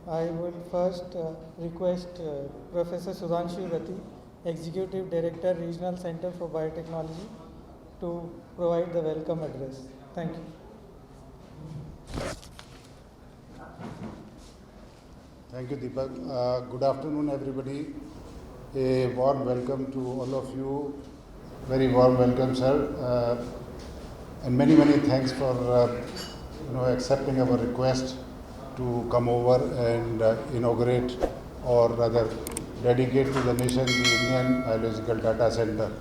I will first request Professor Sudhanshu Gati, Executive Director, Regional Centre for Biotechnology, to provide the welcome address. Thank you. Thank you, Deepak. Good afternoon, everybody. A warm welcome to all of you. Very warm welcome, sir. And many thanks for accepting our request to come over and inaugurate, or rather dedicate to the nation the Indian Biological Data Center.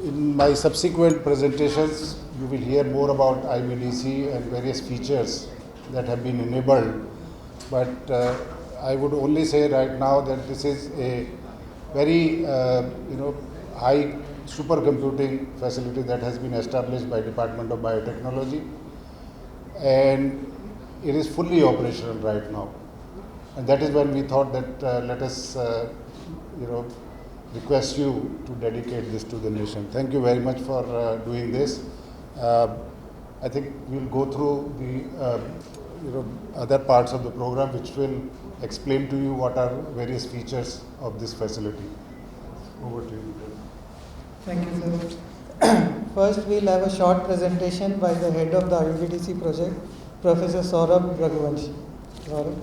In my subsequent presentations, you will hear more about IBDC and various features that have been enabled. But I would only say right now that this is a very high supercomputing facility that has been established by Department of Biotechnology, and it is fully operational right now. And that is when we thought that let us request you to dedicate this to the nation. Thank you very much for doing this. I think we'll go through the other parts of the program which will explain to you what are various features of this facility. Over to you. Thank you, sir. First, we'll have a short presentation by the head of the IBDC project, Professor Saurabh Raghuvanshi. Saurabh.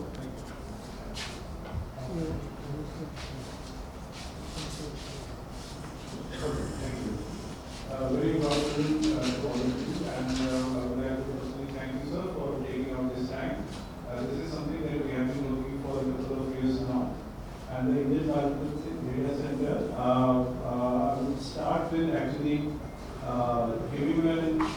Very good afternoon to all of you, and I would like to personally thank you, sir, for taking out this time. This is something that we have been looking for a couple of years now. And the Indian Biological Data Center, I would start with actually giving you a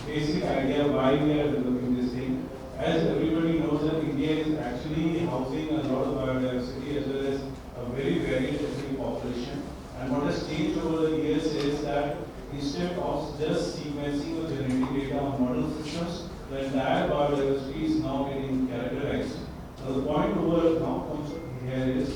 basic idea why we are developing this thing. As everybody knows that India is actually housing a lot of biodiversity as well as a very varied ethnic population. And what has changed over the years is that instead of just sequencing or generating data on model systems, the entire biodiversity is now getting characterized. So the point over now comes here is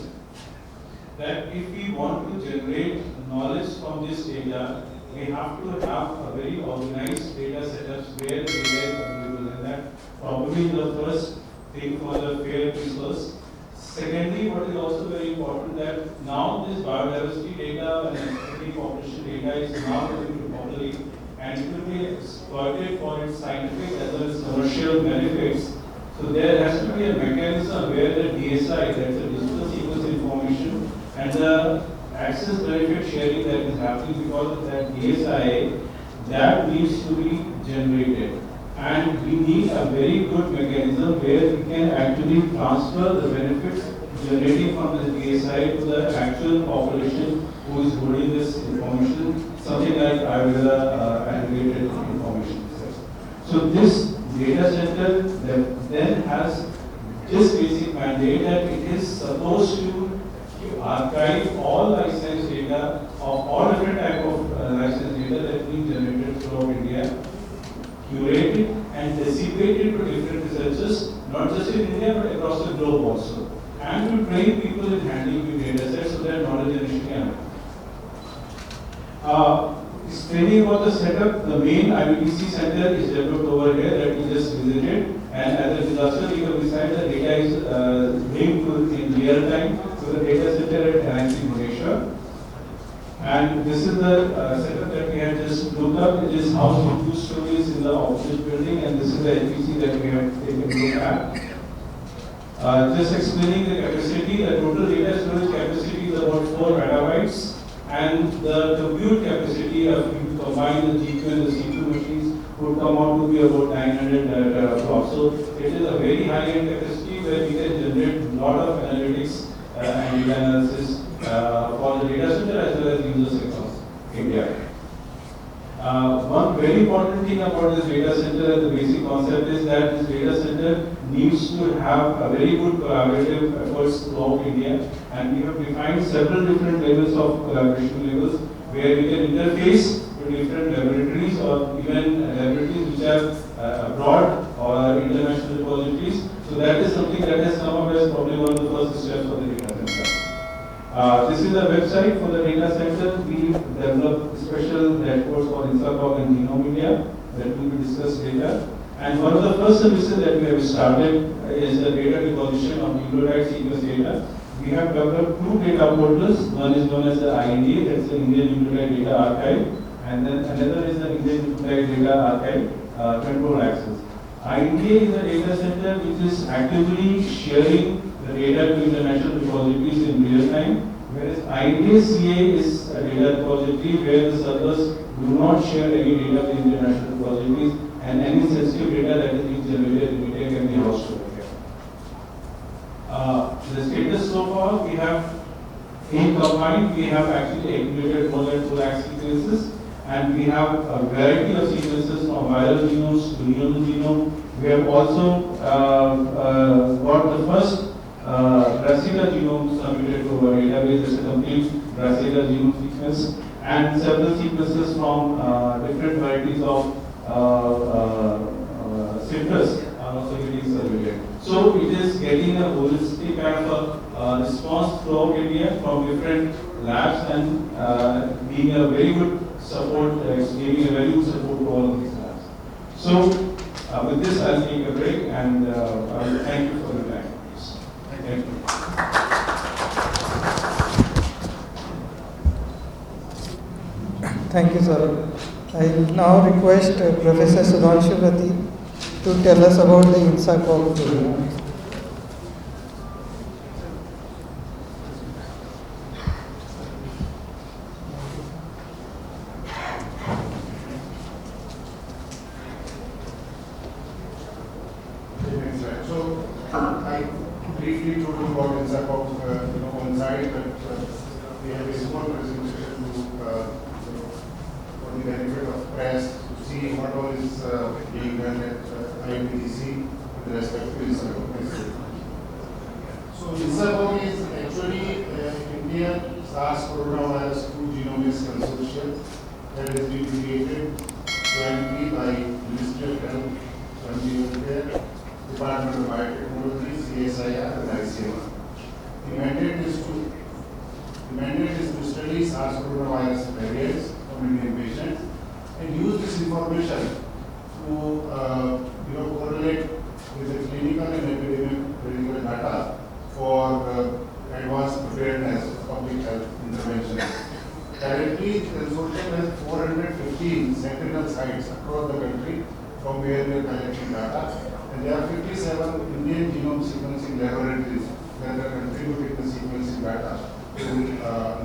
that if we want to generate knowledge from this data, we have to have a very organized data setups where the data is available, and that probably the first thing for the fair principles. Secondly, what is also very important that now this biodiversity data and ethnic population data is now going to populate, and it will be exploited for its scientific as well as commercial benefits. So there has to be a mechanism where the DSI, that's the digital sequence information, and the access benefit sharing that is happening because of that DSI, that needs to be generated. And we need a very good mechanism where we can actually transfer the benefits generating from the DSI to the actual population who is holding this information, something like aggregated information. So this data center then has this basic mandate that it is supposed to archive all license data of all different type of license data that is being generated throughout India, curated and dissipated to different researchers, not just in India but across the globe also, and to train people in handling the data sets so that knowledge generation can happen. Explaining about the setup, the main IBDC center is developed over here that we just visited, and as a disaster recovery site, the data is linked to in real time to the data center at Bhubaneshwar. And this is the setup that we have just looked up. It is housed in 2 stories in the office building, and this is the HPC that we have taken a look at. Just explaining the capacity, the total data storage capacity is about 4 petabytes, and the compute capacity, if you combine the GPU and the CPU machines, would come out to be about 900 teraflops. So it is a very high-end capacity where we can generate a lot of analytics and data analysis for the data center as well as users across India. One very important thing about this data center, the basic concept is that this data center needs to have a very good collaborative efforts throughout India, and we have defined several different levels of collaboration levels where we can interface to different laboratories or even laboratories which are abroad or international repositories. So that is something that has come up as probably one of the first steps for the data center. This is the website for the data center. We developed special dashboards for InstaCog and Genome India that will be discussed later. And one of the first services that we have started is the data deposition of nucleotide sequence data. We have developed two data portals. One is known as the INDA, that's the Indian Nucleotide Data Archive, and then another is the Indian Nucleotide Data Archive Control Access. INDA is a data center which is actively sharing the data to international repositories in real time, whereas IBDC is a data repository where the servers do not share any data with international repositories, and any sensitive data that is being generated in India can be hosted over here. The status so far, we have in combined, we have actually accumulated more than 2 lakh sequences, and we have a variety of sequences from viral genomes to human genome. We have also got the first Dracula genome submitted to our database as a complete Dracula genome sequence, and several sequences from different varieties of citrus are also getting submitted. So it is getting a holistic kind of a response throughout India from different labs, and being a very good support, giving a very good support to all of these labs. So with this, I'll take a break, and I'll thank you for your time. Thank you. Thank you, sir. I now request Professor Sudhanshu Rathi to tell us about the INSACOG program. So, I briefly told you about INSACOG on site, but we have a small presentation to for the benefit of press to see what all is being done at IBDC with respect to INSACOG. So INSACOG is actually Indian SARS coronavirus 2 genomics consortium that has been created jointly by Ministry of Health, Department of Biotechnology, CSIR, and ICMR. The mandate is to study SARS coronavirus variants from Indian patients and use this information to correlate with the clinical and epidemiological data for advanced preparedness of public health interventions. Currently, the consortium has 415 sentinel sites across the country from where we are collecting data, and there are 57 Indian genome sequencing laboratories that are contributing the sequencing data to the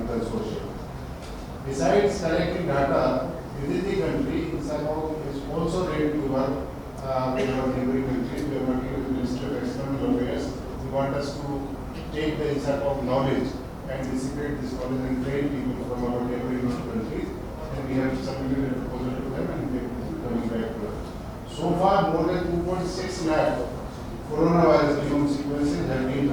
consortium. Besides collecting data within the country, INSACOG is also ready to work with our neighboring countries. We are working with the Minister of External Affairs. We want us to take the INSACOG knowledge and dissipate this knowledge and train people from our neighboring countries. And we have submitted a proposal to them, and they will be coming back to us. So far, more than 2.6 lakh coronavirus genome sequences have been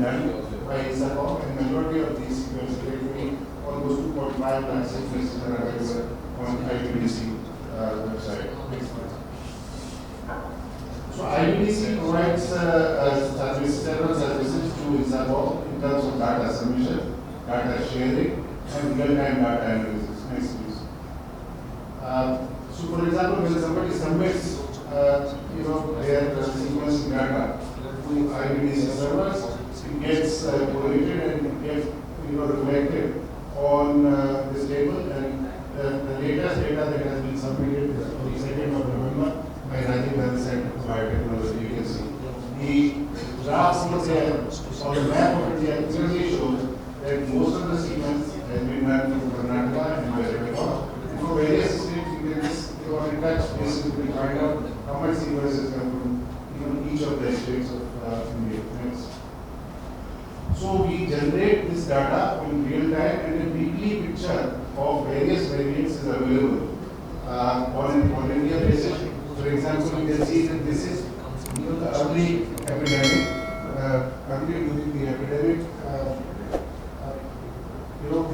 done by INSACOG, and majority of these sequences, actually almost 2.5 lakh sequences, are available on IBDC website. So IBDC provides several services to INSACOG in terms of data submission, data sharing, and real-time data analysis. Next, please. So, for example, when somebody submits, their sequencing data to IBDC servers, it gets correlated and it gets, reflected on this table, and the latest data that has been submitted is on the 2nd of November by Regional Centre of Biotechnology. You can see the graph over there on the map over there clearly shows that most of the sequence has been done from Karnataka and West Bengal. For various states, you can just in touch basis to find out how much sequences come from each of the states of India. Next. So we generate this data in real time, and a weekly picture of various variants is available on India basis. For example, you can see that this is the early epidemic, early during the epidemic.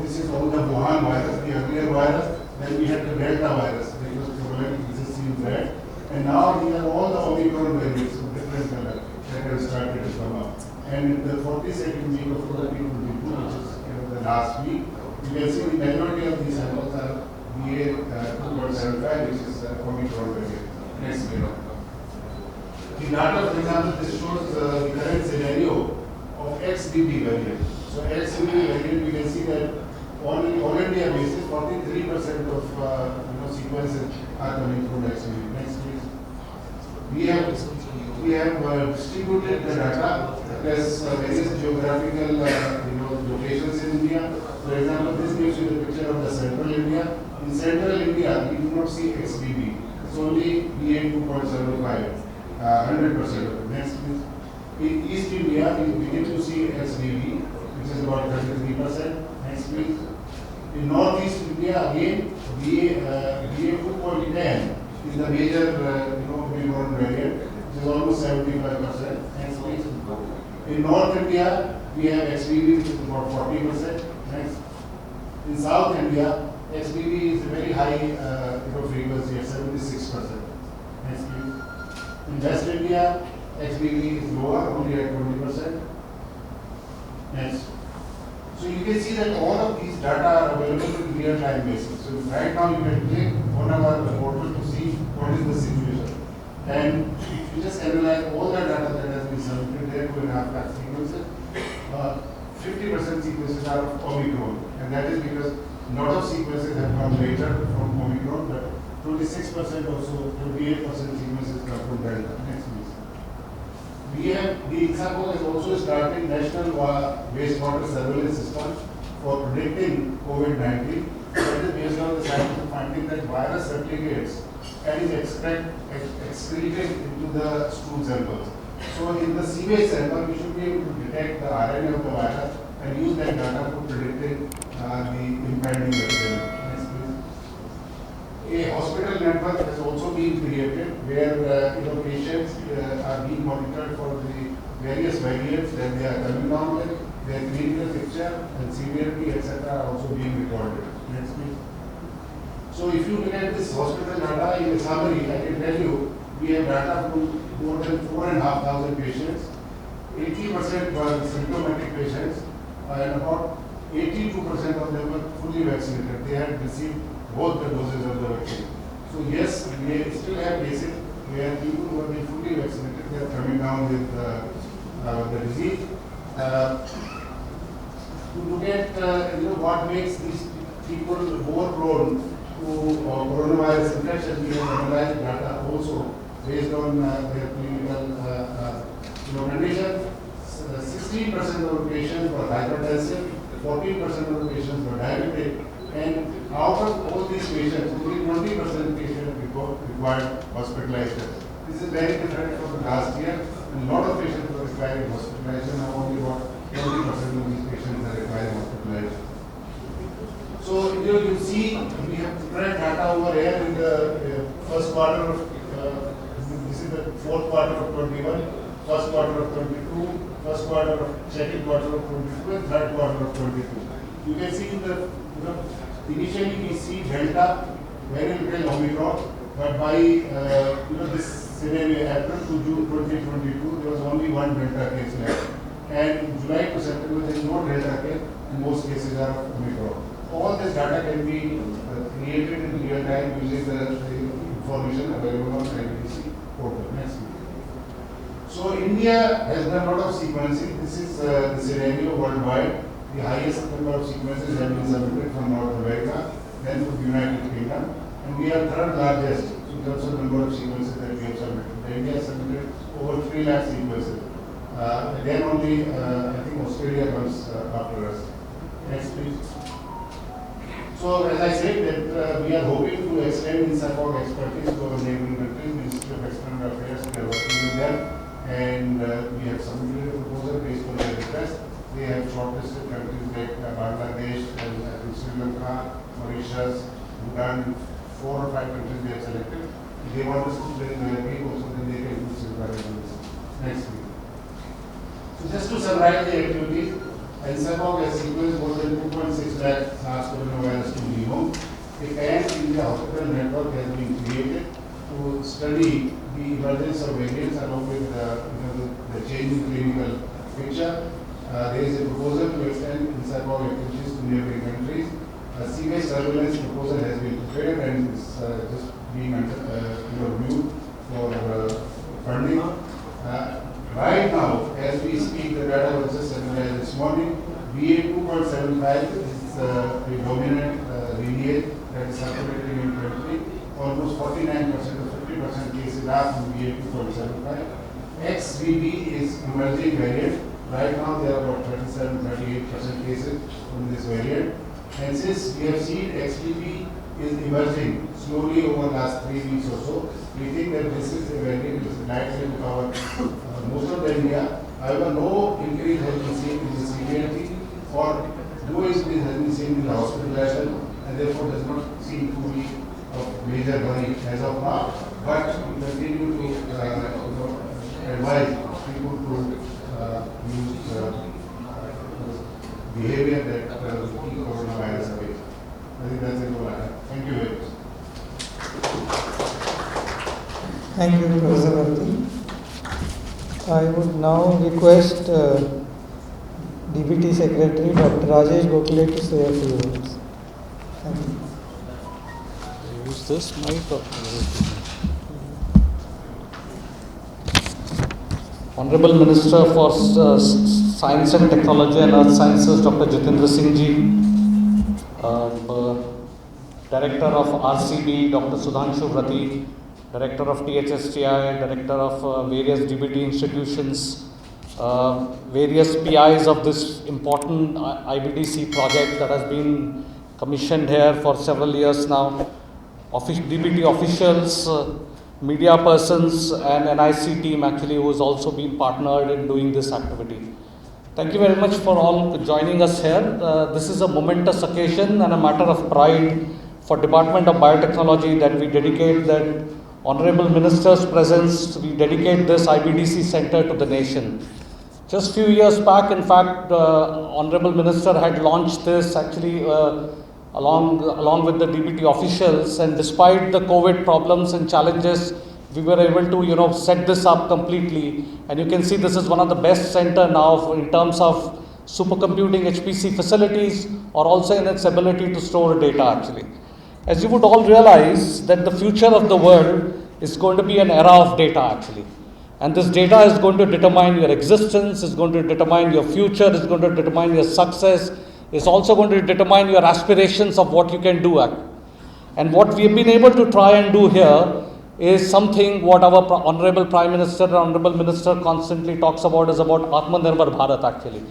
This is all the Wuhan virus, the earlier virus. Then we had the Delta virus, which was prevalent, this is in red. And now we have all the Omicron variants of different color that have started to come up. And in the 42nd week of 2022, which is the last week, you can see the majority of these samples are BA 2.75, which is Omicron variant. Next video. The data, for example, this shows the current scenario of XBB variant. So XBB variant, we can see that on all India basis, 43% of sequences are coming from XBB. Next, please. We have distributed the data across various geographical locations in India. For example, this gives you the picture of the central India. In central India, we do not see XBB. It's only BA2.75, 100% of it. Next, please. In East India, we begin to see XBB, which is about 33%. Next, please. In Northeast India, again, BA2.10 is the major, Omicron variant, which is almost 75%. Next, please. In North India, we have XBB, which is about 40%. Next. In South India, XBB is a very high frequency at 76%. Next, please. In West India, XBB is lower, only at 20%. Next. So you can see that all of these data are available in real-time basis. So right now you can click on our portal to see what is the situation. And if you just analyze all the data that has been submitted there, 2.5 lakh sequences, 50% sequences are of Omicron. And that is because a lot of sequences have come later from Omicron, but 26% also, 28% sequences come from Delta. Next, please. The INSACO is also starting National Wastewater Surveillance System for predicting COVID-19. That is based on the scientific finding that virus replicates and is excreted into the stool samples. So in the sewage sample, we should be able to detect the RNA of the virus and use that data for predicting the impending epidemic. Next, please. A hospital network has also been created where patients are being monitored for the various variants that they are coming down with, their clinical picture and severity, etc., are also being recorded. Next, please. So if you look at this hospital data in a summary, I can tell you we have data from more than 4,500 patients. 80% were symptomatic patients, and about 82% of them were fully vaccinated. They had received both the doses of the vaccine. So yes, we still have cases where people who have been fully vaccinated, they are coming down with the disease. To look at what makes these people more prone to coronavirus infection, we have analyzed data also based on their clinical condition. 16% of the patients were hypertensive, 14% of the patients were diabetic, and out of all these patients, only 20% patients required hospitalization. This is very different from last year. A lot of patients were requiring hospitalization, and only about 20% of these patients are requiring hospitalization. So you see, we have spread data over here in the first quarter of, this is the fourth quarter of 21, first quarter of 22, first quarter of, second quarter of 22, and third quarter of 22. You can see in the, initially we see Delta, very little Omicron, but by this scenario, April to June 2022, there was only one Delta case left. And in July to September, there is no Delta case, and most cases are of Omicron. All this data can be created in real time using the information available on IBDC portal. Next. So India has done a lot of sequencing. This is the scenario worldwide. The highest number of sequences have been submitted from North America, then from the United Kingdom, and we are third largest in terms of number of sequences that we have submitted. India has submitted over 3 lakh sequences. Then only, I think Australia comes after us. Next, please. So, as I said, that we are hoping to extend INSACOG expertise to our neighboring countries. Ministry of External Affairs, we are working with them, and we have submitted a proposal based on their request. They have shortlisted countries like Bangladesh, and Sri Lanka, Mauritius, Bhutan, 4 or 5 countries they have selected. They want us to bring their people so that they can do this. Next week. So just to summarize the activities, INSACOG has sequenced more than 2.6 lakh SARS coronavirus to genome. A pan-India hospital network has been created to study the emergence of variants along with the changing clinical picture. There is a proposal to extend INSACOG activities to neighboring countries. A sewage surveillance proposal has been prepared and is just being reviewed for funding. Right now, as we speak, the data was just analyzed this morning. BA 2.75 is the dominant lineage that is circulating in the country. Almost 49% or 50% cases are from BA 2.75. XBB is emerging variant. Right now, there are about 37-38% cases from this variant. And since we have seen XBB is emerging slowly over the last 3 weeks or so, we think that this is a variant which is likely to cover most of the India. However, no increase has been seen in the severity or no increase has been seen in the hospitalization, and therefore does not seem to be of major worry as of now. But we continue to advise people to use behavior that will keep coronavirus away. I think that's it all I have. Thank you very much. Thank you, Professor Bharti. I would now request DBT Secretary Dr. Rajesh Gokhale to say a few words. Thank you. Use this mic or Honorable Minister for Science and Technology and Earth Sciences, Dr. Jitendra Singh ji, Director of RCB, Dr. Sudhanshu Rati, Director of THSTI, Director of various DBT institutions, various PIs of this important IBDC project that has been commissioned here for several years now, DBT officials, media persons and NIC team actually who has also been partnered in doing this activity. Thank you very much for all joining us here. This is a momentous occasion and a matter of pride for Department of Biotechnology that we dedicate that Honorable Minister's presence, we dedicate this IBDC Centre to the nation. Just few years back, in fact, Honorable Minister had launched this actually along with the DBT officials, and despite the COVID problems and challenges, we were able to set this up completely. And you can see this is one of the best center now in terms of supercomputing HPC facilities or also in its ability to store data actually. As you would all realize that the future of the world is going to be an era of data actually. And this data is going to determine your existence, is going to determine your future, is going to determine your success, is also going to determine your aspirations of what you can do. And what we have been able to try and do here is something what our Honorable Prime Minister and Honorable Minister constantly talks about is about Atmanirbhar Bharat actually.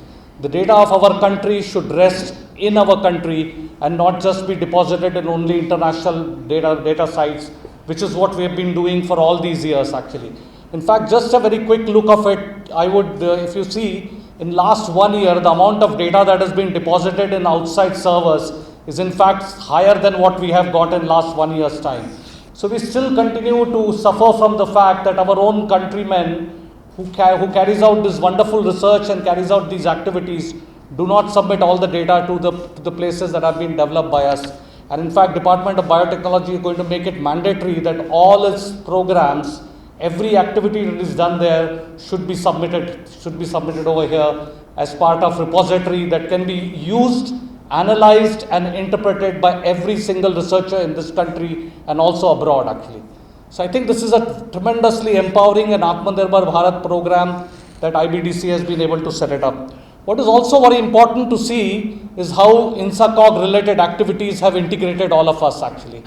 The data of our country should rest in our country and not just be deposited in only international data sites, which is what we have been doing for all these years actually. In fact, just a very quick look of it, I would, if you see, in last 1 year, the amount of data that has been deposited in outside servers is in fact higher than what we have got in last 1 year's time. So we still continue to suffer from the fact that our own countrymen who carries out this wonderful research and carries out these activities do not submit all the data to the places that have been developed by us. And in fact, Department of Biotechnology is going to make it mandatory that all its programs, every activity that is done there should be submitted over here as part of repository that can be used, analyzed and interpreted by every single researcher in this country and also abroad actually. So I think this is a tremendously empowering and Atmanirbhar Bharat program that IBDC has been able to set it up. What is also very important to see is how INSACOG related activities have integrated all of us actually.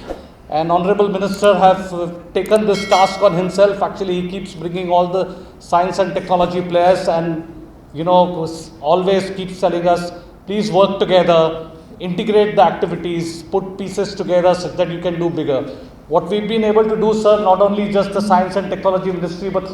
And Honorable Minister have taken this task on himself. Actually, he keeps bringing all the science and technology players and always keeps telling us, please work together, integrate the activities, put pieces together so that you can do bigger. What we've been able to do, sir, not only just the Science and Technology Ministry, but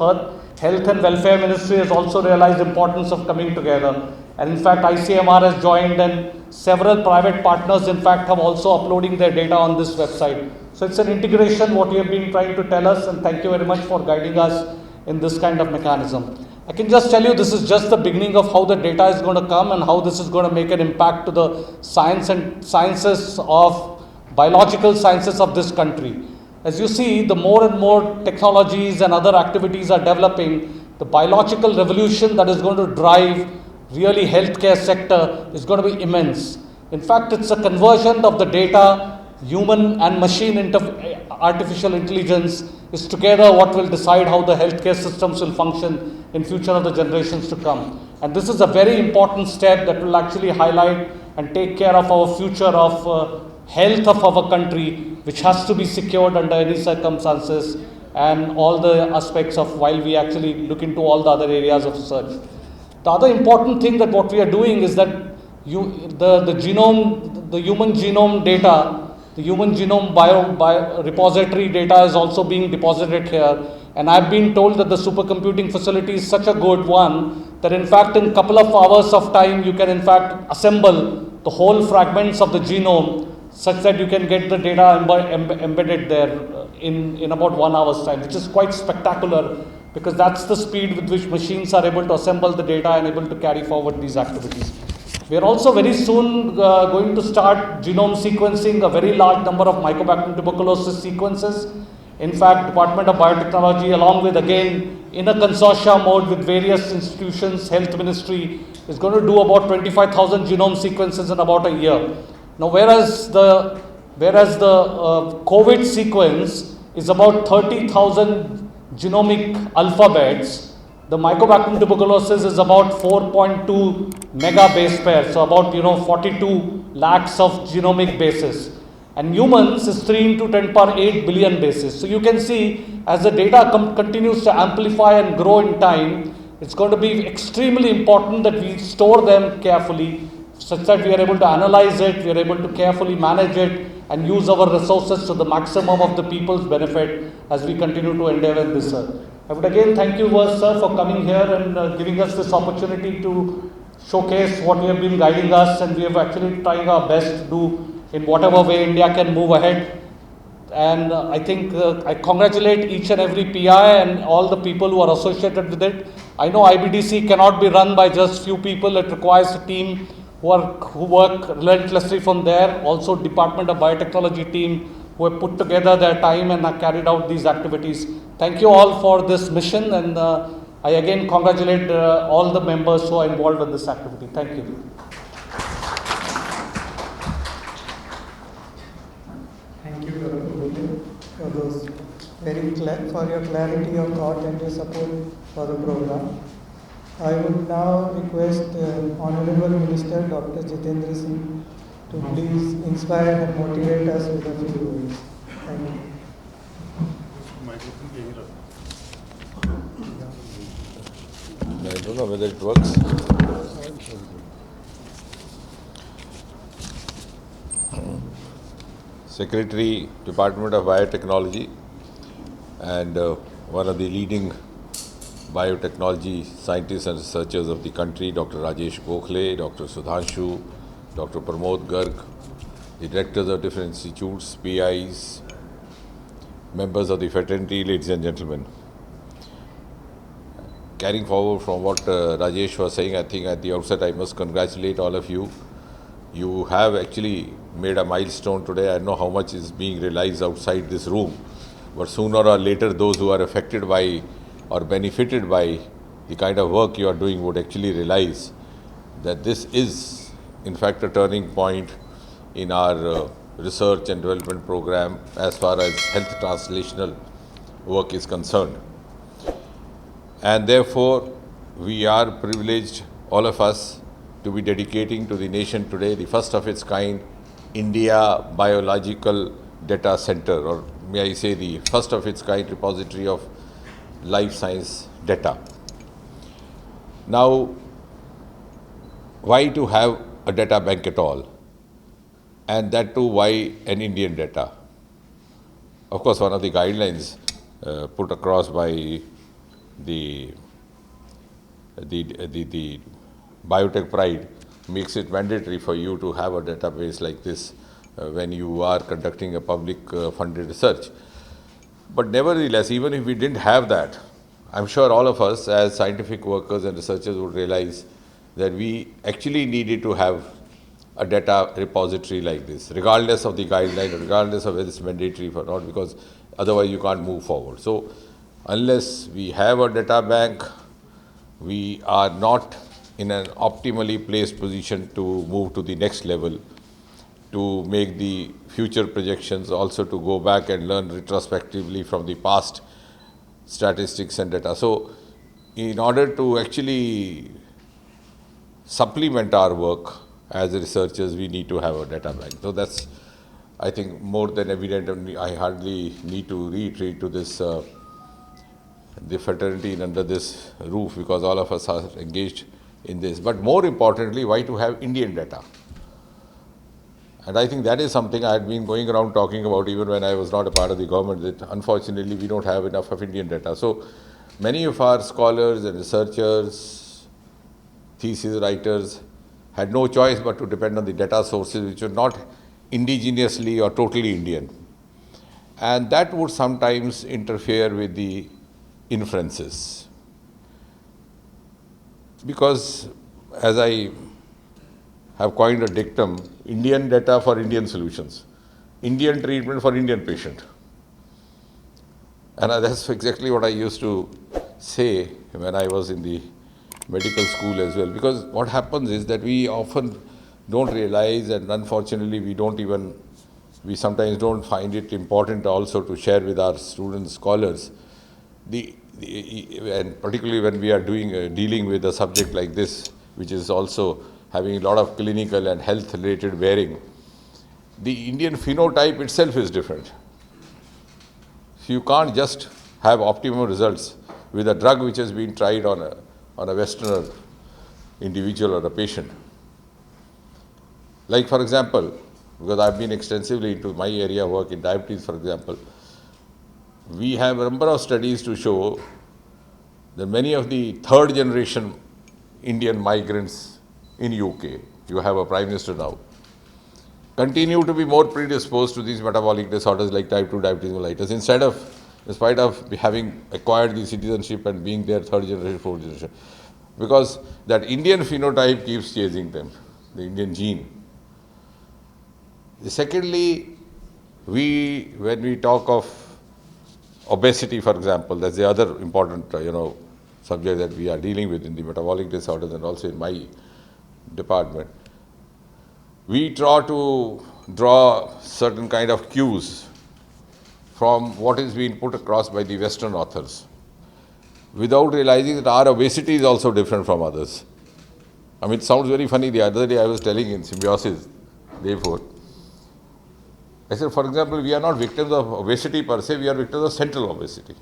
Health and Welfare Ministry has also realized the importance of coming together. And in fact, ICMR has joined and several private partners, in fact, have also uploading their data on this website. So it's an integration, what you have been trying to tell us, and thank you very much for guiding us in this kind of mechanism. I can just tell you this is just the beginning of how the data is going to come and how this is going to make an impact to the science and sciences of biological sciences of this country. As you see, the more and more technologies and other activities are developing, the biological revolution that is going to drive really healthcare sector is going to be immense. In fact, it's a conversion of the data human and machine artificial intelligence is together what will decide how the healthcare systems will function in future of the generations to come. And this is a very important step that will actually highlight and take care of our future of health of our country, which has to be secured under any circumstances, and all the aspects of while we actually look into all the other areas of research. The other important thing that what we are doing is that the human genome data, the human genome bio repository data is also being deposited here. And I've been told that the supercomputing facility is such a good one that in fact in couple of hours of time you can in fact assemble the whole fragments of the genome such that you can get the data embedded there in about 1 hour's time, which is quite spectacular, because that's the speed with which machines are able to assemble the data and able to carry forward these activities. We are also very soon going to start genome sequencing a very large number of mycobacterium tuberculosis sequences. In fact, Department of Biotechnology, along with again in a consortia mode with various institutions, Health Ministry, is going to do about 25,000 genome sequences in about a year. Now, whereas the COVID sequence is about 30,000 genomic alphabets, the mycobacterium tuberculosis is about 4.2 mega base pairs, so about 42 lakhs of genomic bases. And humans is 3 into 10 power 8 billion bases. So you can see as the data continues to amplify and grow in time, it's going to be extremely important that we store them carefully, such that we are able to analyze it, we are able to carefully manage it and use our resources to the maximum of the people's benefit as we continue to endeavor this, sir. I would again thank you, sir, for coming here and giving us this opportunity to showcase what you have been guiding us, and we have actually trying our best to do in whatever way India can move ahead. And I think I congratulate each and every PI and all the people who are associated with it. I know IBDC cannot be run by just few people. It requires a team who work relentlessly from there. Also Department of Biotechnology team who have put together their time and have carried out these activities. Thank you all for this mission, and I again congratulate all the members who are involved in this activity. Thank you. Thank you, Dr. Bhubaneshwar, for those for your clarity of thought and your support for the program. I would now request Honorable Minister Dr. Jitendra Singh to please inspire and motivate us with a few words. Thank you. I don't know whether it works. Secretary, Department of Biotechnology, and one of the leading biotechnology scientists and researchers of the country, Dr. Rajesh Gokhale, Dr. Sudhanshu, Dr. Pramod Garg, the directors of different institutes, PIs, members of the fraternity, ladies and gentlemen. Carrying forward from what Rajesh was saying, I think at the outset I must congratulate all of you. You have actually made a milestone today. I know how much is being realized outside this room, but sooner or later those who are affected by or benefited by the kind of work you are doing would actually realize that this is in fact a turning point in our research and development program as far as health translational work is concerned. And therefore, we are privileged, all of us, to be dedicating to the nation today the first of its kind India Biological Data Centre, or may I say the first of its kind repository of life science data. Now, why to have a data bank at all? And that too, why an Indian data? Of course, one of the guidelines put across by the BIOTECH-PRIDE makes it mandatory for you to have a database like this when you are conducting a public funded research. But nevertheless, even if we didn't have that, I'm sure all of us as scientific workers and researchers would realize that we actually needed to have a data repository like this, regardless of the guideline, regardless of whether it's mandatory or not, because otherwise you can't move forward. So unless we have a data bank, we are not in an optimally placed position to move to the next level to make the future projections, also to go back and learn retrospectively from the past statistics and data. So in order to actually supplement our work as researchers, we need to have a data bank. So that's, I think, more than evident, and I hardly need to reiterate to this, the fraternity under this roof, because all of us are engaged in this. But more importantly, why to have Indian data? And I think that is something I had been going around talking about even when I was not a part of the government, that unfortunately we don't have enough of Indian data. So many of our scholars and researchers, thesis writers, had no choice but to depend on the data sources which were not indigenously or totally Indian. And that would sometimes interfere with the inferences. Because, as I have coined a dictum, Indian data for Indian solutions, Indian treatment for Indian patient. And that's exactly what I used to say when I was in the medical school as well. Because what happens is that we often don't realize, and unfortunately we sometimes don't find it important also to share with our students, scholars, and particularly when we are dealing with a subject like this, which is also having a lot of clinical and health related bearing, the Indian phenotype itself is different. So you can't just have optimum results with a drug which has been tried on a Westerner individual or a patient. Like, for example, because I've been extensively into my area of work in diabetes, for example, we have a number of studies to show that many of the third generation Indian migrants in UK, you have a Prime Minister now, continue to be more predisposed to these metabolic disorders like type 2 diabetes mellitus, in spite of having acquired the citizenship and being their third generation, fourth generation. Because that Indian phenotype keeps chasing them, the Indian gene. Secondly, when we talk of obesity, for example, that's the other important subject that we are dealing with in the metabolic disorders and also in my department. We try to draw certain kind of cues from what is being put across by the Western authors, without realizing that our obesity is also different from others. I mean, it sounds very funny. The other day I was telling in Symbiosis, therefore, I said, for example, we are not victims of obesity per se, we are victims of central obesity.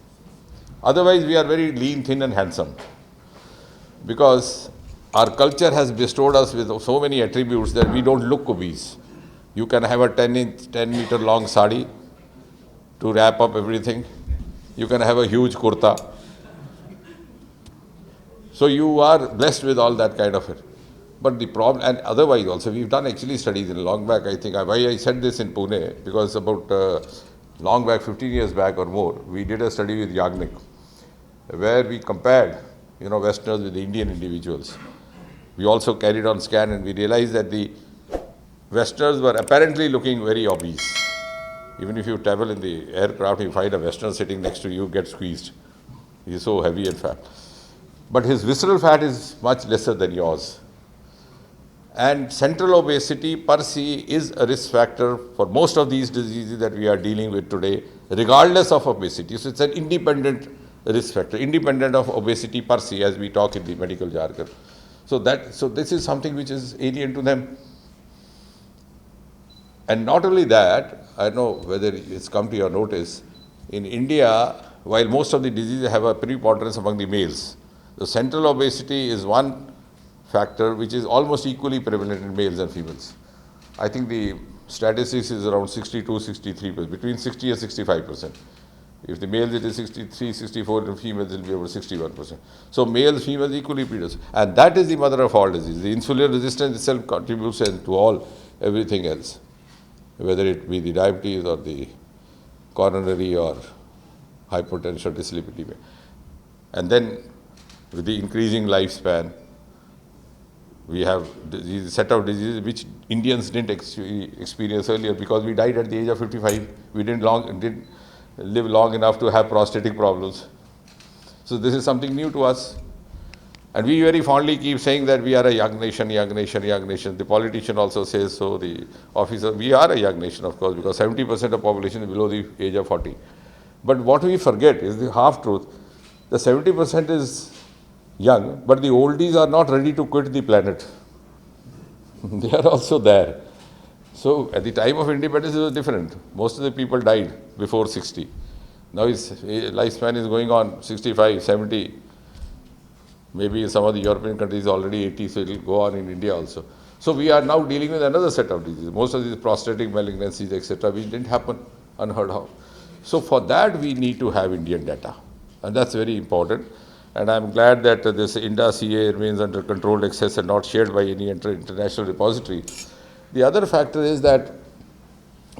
Otherwise, we are very lean, thin and handsome. Because our culture has bestowed us with so many attributes that we don't look obese. You can have a 10 meter long sari to wrap up everything. You can have a huge kurta. So you are blessed with all that kind of it. But the problem, and otherwise also, we've done actually studies in long back, I think, why I said this in Pune, because about long back, 15 years back or more, we did a study with Yagnik, where we compared, Westerners with the Indian individuals. We also carried on scan and we realized that the Westerners were apparently looking very obese. Even if you travel in the aircraft, you find a Westerner sitting next to you, get squeezed. He's so heavy and fat. But his visceral fat is much lesser than yours. And central obesity per se is a risk factor for most of these diseases that we are dealing with today, regardless of obesity. So it's an independent risk factor, independent of obesity per se, as we talk in the medical jargon. So this is something which is alien to them. And not only that, I don't know whether it's come to your notice, in India, while most of the diseases have a preponderance among the males, the central obesity is one factor which is almost equally prevalent in males and females. I think the statistics is around 62-63%, between 60 and 65%. If the males it is 63, 64, and females it will be over 61%. So males, females equally predisposed. And that is the mother of all disease. The insulin resistance itself contributes to everything else, whether it be the diabetes or the coronary or hypertension, dyslipidemia. And then with the increasing lifespan, we have a set of diseases which Indians didn't experience earlier because we died at the age of 55. We didn't live long enough to have prostatic problems. So this is something new to us. And we very fondly keep saying that we are a young nation, young nation, young nation. The politician also says so, the officer. We are a young nation, of course, because 70% of population is below the age of 40. But what we forget is the half-truth. The 70% is young, but the oldies are not ready to quit the planet. They are also there. So at the time of independence, it was different. Most of the people died before 60. Now his lifespan is going on 65, 70. Maybe in some of the European countries already 80, so it will go on in India also. So we are now dealing with another set of diseases. Most of these prostatic malignancies, etc., which didn't happen, unheard of. So for that, we need to have Indian data. And that's very important. And I'm glad that this INDA-CA remains under controlled access and not shared by any international repository. The other factor is that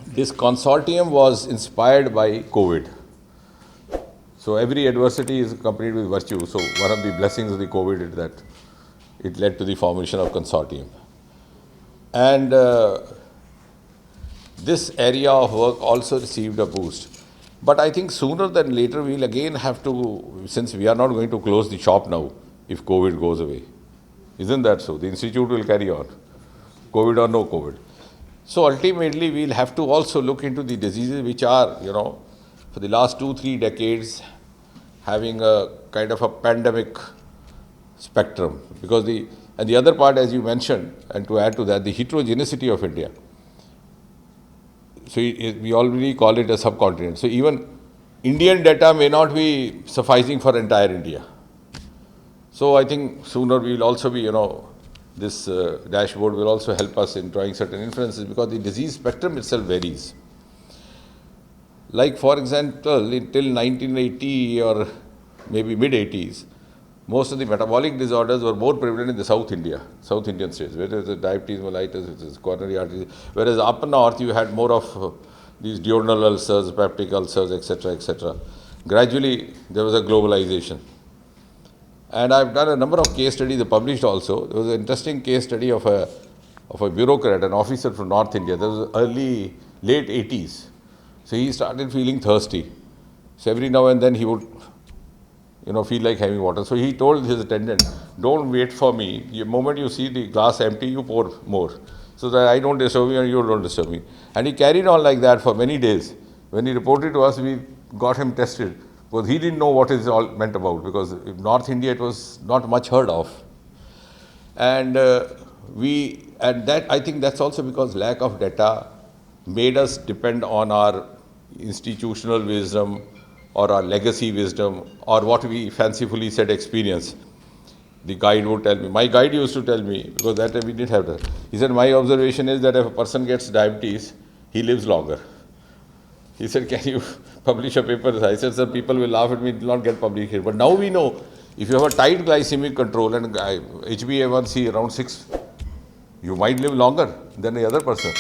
this consortium was inspired by COVID. So every adversity is accompanied with virtue. So one of the blessings of the COVID is that it led to the formation of consortium. And this area of work also received a boost. But I think sooner than later we'll again have to, since we are not going to close the shop now if COVID goes away. Isn't that so? The institute will carry on, COVID or no COVID. So ultimately we'll have to also look into the diseases which are, for the last 2-3 decades having a kind of a pandemic spectrum. Because and the other part, as you mentioned, and to add to that, the heterogeneity of India. So we already call it a subcontinent. So even Indian data may not be sufficing for entire India. So I think sooner we will also be, this dashboard will also help us in drawing certain inferences, because the disease spectrum itself varies. Like for example, until 1980 or maybe mid-80s, most of the metabolic disorders were more prevalent in the South Indian states, where there is diabetes mellitus, which is coronary artery, whereas up north you had more of these duodenal ulcers, peptic ulcers, etc., etc. Gradually there was a globalization. And I've done a number of case studies published also. There was an interesting case study of a bureaucrat, an officer from North India. That was late 80s. So he started feeling thirsty. So every now and then he would, feel like having water. So he told his attendant, don't wait for me. The moment you see the glass empty, you pour more, so that I don't disturb you and you don't disturb me. And he carried on like that for many days. When he reported to us, we got him tested, because he didn't know what it all meant about, because in North India it was not much heard of. And I think that's also because lack of data made us depend on our institutional wisdom or our legacy wisdom, or what we fancifully said experience. The guide would tell me, my guide used to tell me, because that time we didn't have that. He said, my observation is that if a person gets diabetes, he lives longer. He said, can you publish a paper? I said, sir, people will laugh at me, it will not get published here. But now we know, if you have a tight glycemic control and HbA1c around 6, you might live longer than the other person.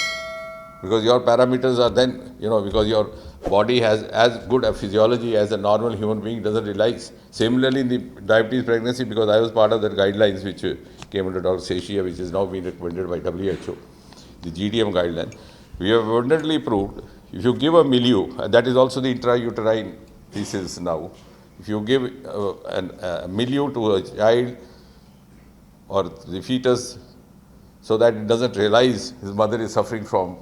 Because your parameters are then, because your body has as good a physiology as a normal human being doesn't realize. Similarly, in the diabetes pregnancy, because I was part of that guidelines which came under Dr. Seshia, which is now being recommended by WHO, the GDM guideline, we have abundantly proved, if you give a milieu, and that is also the intrauterine thesis now, if you give a milieu to a child or the fetus so that it doesn't realize his mother is suffering from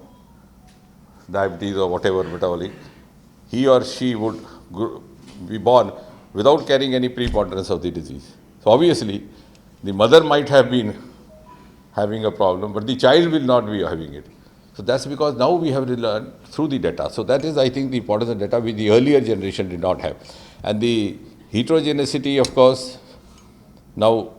diabetes or whatever metabolic, he or she would be born without carrying any preponderance of the disease. So obviously, the mother might have been having a problem, but the child will not be having it. So that's because now we have learned through the data. So that is, I think, the importance of data which the earlier generation did not have. And the heterogeneity, of course, now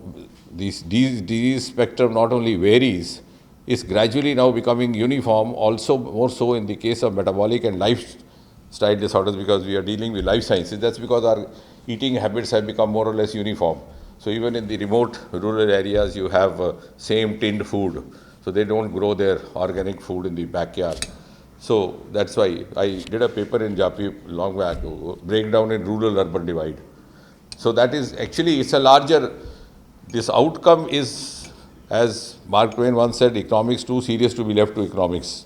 this disease spectrum not only varies, is gradually now becoming uniform, also more so in the case of metabolic and lifestyle disorders, because we are dealing with life sciences. That's because our eating habits have become more or less uniform. So even in the remote rural areas, you have same tinned food. So they don't grow their organic food in the backyard. So that's why I did a paper in JAPI long back, breakdown in rural-urban divide. So that is actually, it's a larger, this outcome is, as Mark Twain once said, economics too serious to be left to economics,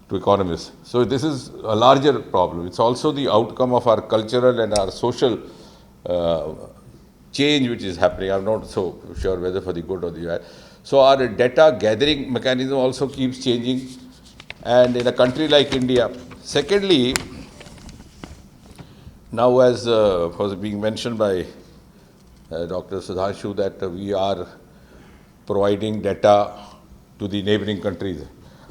to economists. So this is a larger problem. It's also the outcome of our cultural and our social change which is happening. I'm not so sure whether for the good or the bad. So our data gathering mechanism also keeps changing, and in a country like India. Secondly, now as was being mentioned by Dr. Sudhanshu, that we are providing data to the neighboring countries.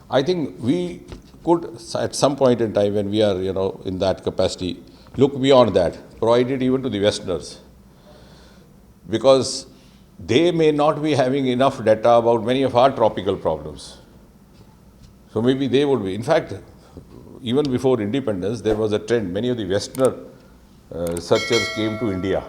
I think we could, at some point in time when we are, in that capacity, look beyond that, provide it even to the Westerners. Because they may not be having enough data about many of our tropical problems. So maybe they would be. In fact, even before independence, there was a trend. Many of the Westerner researchers came to India.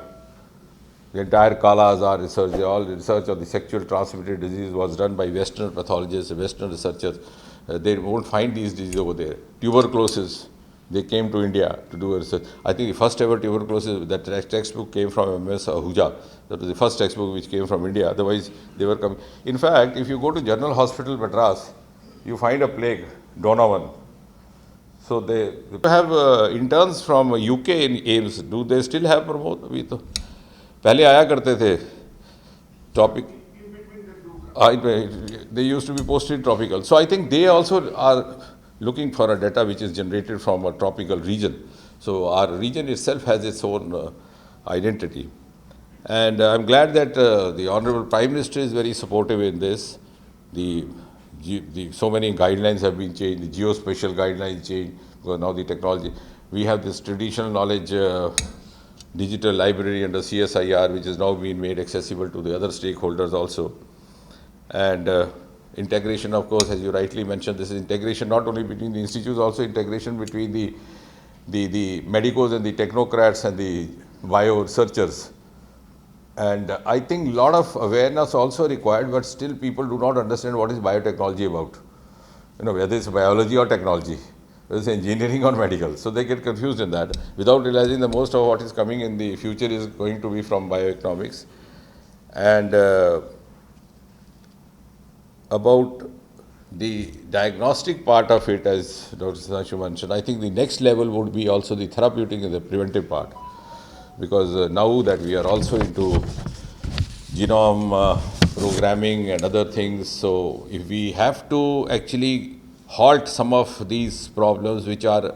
The entire Kala Azar research, all research of the sexual transmitted disease was done by Western pathologists, Western researchers. They won't find these diseases over there. Tuberculosis, they came to India to do a research. I think the first ever tuberculosis, that textbook came from MS Ahuja. That was the first textbook which came from India. Otherwise, they were coming. In fact, if you go to General Hospital, Madras, you find a plague, Donovan. So they have interns from UK in AIMS. Do they still have promote? अभी तो पहले आया करते थे topic. They used to be posted tropical. So I think they also are looking for a data which is generated from a tropical region. So our region itself has its own identity. And I'm glad that the Honorable Prime Minister is very supportive in this. So many guidelines have been changed, the geospatial guidelines changed, because now the technology. We have this traditional knowledge digital library under CSIR, which is now being made accessible to the other stakeholders also. And integration, of course, as you rightly mentioned, this is integration not only between the institutes, also integration between the medicos and the technocrats and the bio researchers. And I think a lot of awareness also required, but still people do not understand what is biotechnology about. Whether it's biology or technology, whether it's engineering or medical. So they get confused in that, without realizing that most of what is coming in the future is going to be from bioeconomics. And about the diagnostic part of it, as Dr. Sudhanshu mentioned, I think the next level would be also the therapeutic and the preventive part. Because now that we are also into genome programming and other things, so if we have to actually halt some of these problems which are,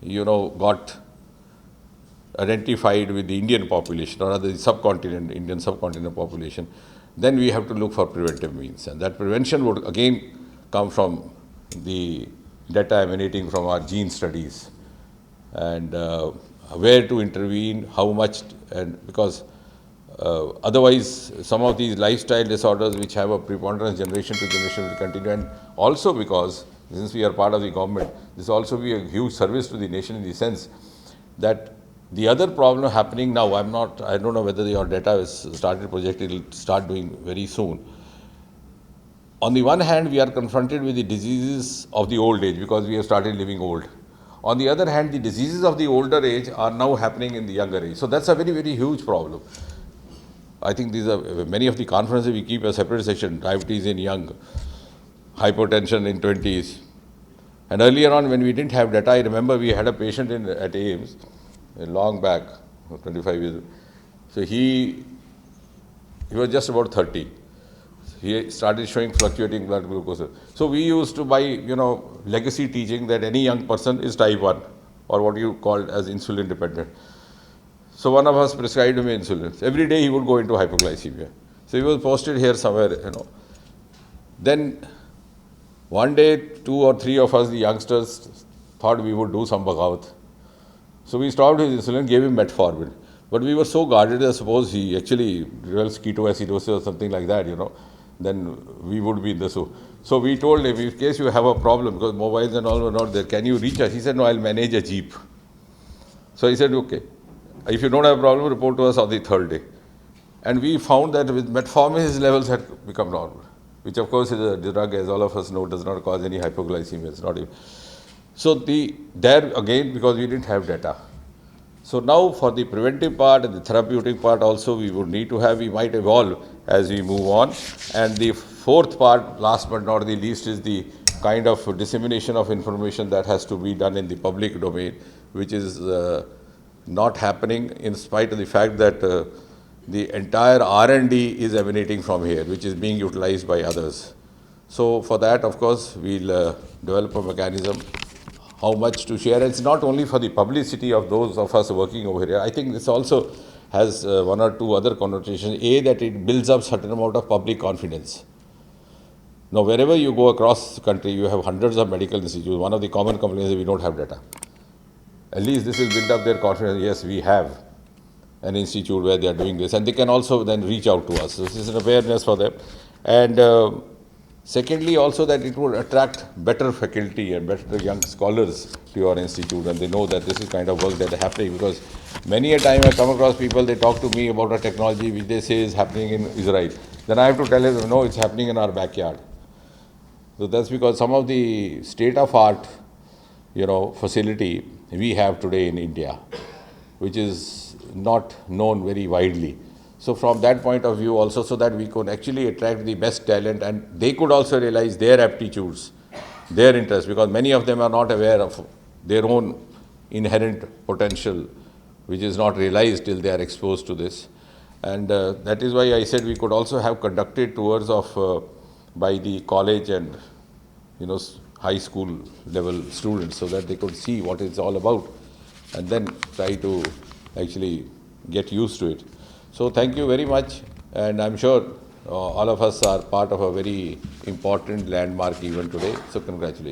got identified with the Indian population, or rather the subcontinent, Indian subcontinent population, then we have to look for preventive means. And that prevention would again come from the data emanating from our gene studies. And where to intervene, how much, and because otherwise some of these lifestyle disorders which have a preponderance generation to generation will continue. And also because, since we are part of the government, this will also be a huge service to the nation in the sense that the other problem happening now, I don't know whether your data is started projected, it will start doing very soon. On the one hand, we are confronted with the diseases of the old age because we have started living old. On the other hand, the diseases of the older age are now happening in the younger age. So that's a very, very huge problem. I think these are many of the conferences we keep a separate section, diabetes in young, hypertension in 20s. And earlier on when we didn't have data, I remember we had a patient at AIMS, long back, 25 years. So he was just about 30. He started showing fluctuating blood glucose. So we used to buy, legacy teaching that any young person is type 1 or what you call as insulin dependent. So one of us prescribed him insulin. Every day he would go into hypoglycemia. So he was posted here somewhere, Then one day, 2 or 3 of us, the youngsters, thought we would do some bagavat. So we stopped his insulin, gave him metformin. But we were so guarded that suppose he actually develops ketoacidosis or something like that, then we would be in the zoo. So we told him, in case you have a problem, because mobiles and all were not there, can you reach us? He said, no, I'll manage a jeep. So he said, okay. If you don't have a problem, report to us on the third day. And we found that with metformin, his levels had become normal, which of course is a drug, as all of us know, does not cause any hypoglycemia. It's not even. So there again, because we didn't have data. So now for the preventive part and the therapeutic part also we would need to have, we might evolve as we move on. And the fourth part, last but not the least, is the kind of dissemination of information that has to be done in the public domain, which is not happening in spite of the fact that the entire R&D is emanating from here, which is being utilized by others. So for that, of course, we'll develop a mechanism how much to share. It's not only for the publicity of those of us working over here. I think this also has one or two other connotations. A, that it builds up certain amount of public confidence. Now, wherever you go across the country, you have hundreds of medical institutes. One of the common complaints is we don't have data. At least this will build up their confidence. Yes, we have an institute where they are doing this, and they can also then reach out to us. So this is an awareness for them. And secondly, also that it would attract better faculty and better young scholars to your institute, and they know that this is kind of work that is happening, because many a time I come across people, they talk to me about a technology which they say is happening in Israel. Then I have to tell them, no, it's happening in our backyard. So that's because some of the state-of-art, facility we have today in India, which is not known very widely. So from that point of view also, so that we could actually attract the best talent, and they could also realize their aptitudes, their interests, because many of them are not aware of their own inherent potential, which is not realized till they are exposed to this. And that is why I said we could also have conducted tours of by the college and high school level students, so that they could see what it's all about and then try to actually get used to it. So thank you very much, and I'm sure all of us are part of a very important landmark event today. So congratulations.